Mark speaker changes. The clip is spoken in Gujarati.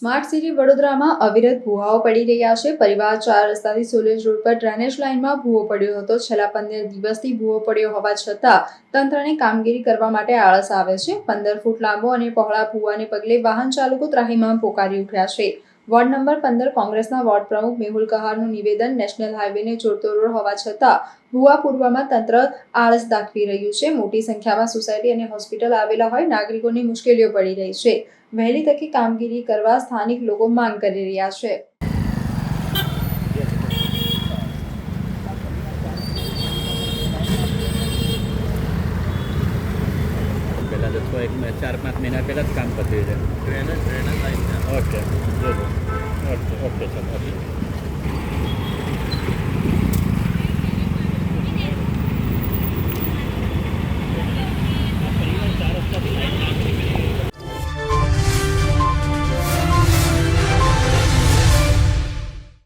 Speaker 1: સ્માર્ટ સિટી વડોદરામાં અવિરત ભૂવાઓ પડી રહ્યા છે। પરિવાર 4 રસ્તાથી સોલેજ રોડ પર ડ્રેનેજ લાઇનમાં ભૂવો પડ્યો હતો। છેલ્લા 15 દિવસથી ભૂવો પડ્યો હોવા છતાં તંત્રને કામગીરી કરવા માટે આળસ આવે છે। 15 ફૂટ લાંબો અને પહોળા ભૂવાને પગલે વાહન ચાલકો ત્રાહિમામ પોકારી ઉઠ્યા છે। વોર્ડ નંબર 15 કોંગ્રેસના વોર્ડ પ્રમુખ મેહુલ કહારનું નિવેદન, નેશનલ હાઈવેને જોડતો રોડ હોવા છતાં ભૂવા પૂરવામાં તંત્ર આળસ દાખવી રહ્યું છે। મોટી સંખ્યામાં સોસાયટી અને હોસ્પિટલ આવેલા હોય નાગરિકોને મુશ્કેલીઓ પડી રહી છે। વહેલી તકે કામગીરી કરવા સ્થાનિક લોકો માંગ કરી રહ્યા છે।
Speaker 2: પહેલાં તો 4-5 મહિના પહેલાં જ કામ પતી છે।
Speaker 3: Drainage line
Speaker 2: okay okay okay sir okay.